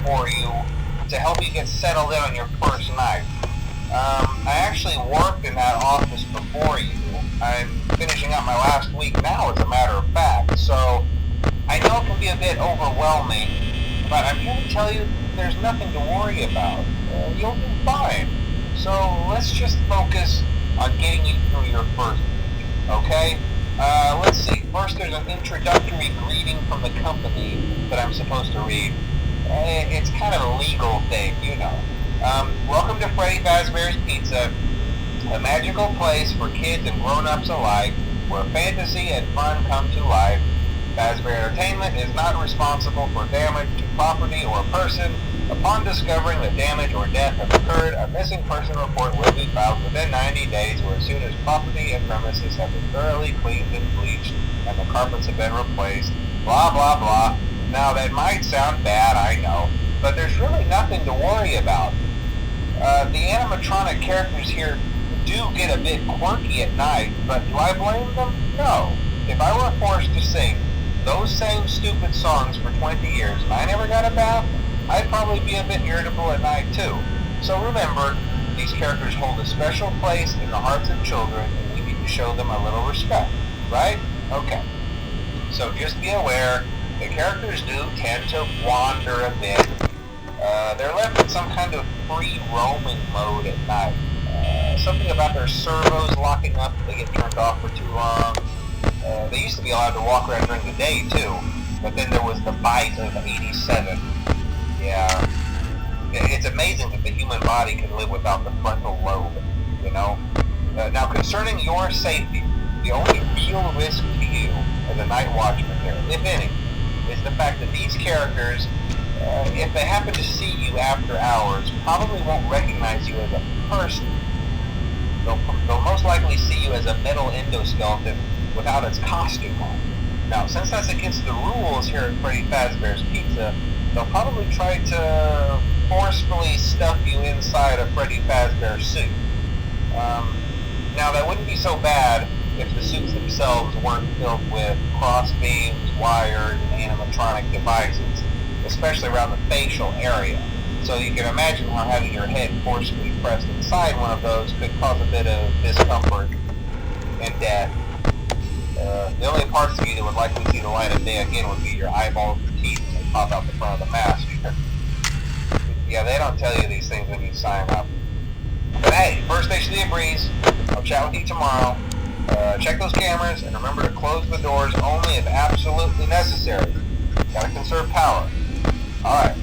for you to help you get settled in on your first night. I actually worked in that office before you. I'm finishing up my last week now, as a matter of fact, so I know it can be a bit overwhelming, but I'm here to tell you there's nothing to worry about. You'll be fine. So let's just focus on getting you through your first week, okay? Let's see. First, there's an introductory greeting from the company that I'm supposed to read. It's kind of a legal thing, you know. Welcome to Freddy Fazbear's Pizza, a magical place for kids and grown-ups alike, where fantasy and fun come to life. Fazbear Entertainment is not responsible for damage to property or person. Upon discovering that damage or death has occurred, a missing person report will be filed within 90 days, or as soon as property and premises have been thoroughly cleaned and bleached and the carpets have been replaced. Blah, blah, blah. Now, that might sound bad, I know, but there's really nothing to worry about. The animatronic characters here do get a bit quirky at night, but do I blame them? No. If I were forced to sing those same stupid songs for 20 years and I never got a bath, I'd probably be a bit irritable at night too. So remember, these characters hold a special place in the hearts of children, and we need to show them a little respect, right? Okay. So just be aware, the characters do tend to wander a bit. They're left in some kind of free roaming mode at night. Something about their servos locking up if they get turned off for too long. They used to be allowed to walk around during the day too, but then there was the bite of 87. Yeah, it's amazing that the human body can live without the frontal lobe, you know? Now, concerning your safety, the only real risk to you as a night watchman here, if any, is the fact that these characters, if they happen to see you after hours, probably won't recognize you as a person. They'll most likely see you as a metal endoskeleton without its costume on. Now, since that's against the rules here at Freddy Fazbear's Pizza, they'll probably try to forcefully stuff you inside a Freddy Fazbear suit. Now, that wouldn't be so bad if the suits themselves weren't filled with cross beams, wires, and animatronic devices, especially around the facial area. So you can imagine how having your head forcefully pressed inside one of those could cause a bit of discomfort and death. The only parts of you that would likely see the light of day again would be your eyeballs and teeth when they pop out the front of the mask. Yeah, they don't tell you these things when you sign up. But hey, first station of the breeze. I'll chat with you tomorrow. Check those cameras and remember to close the doors only if absolutely necessary. Gotta conserve power. Alright.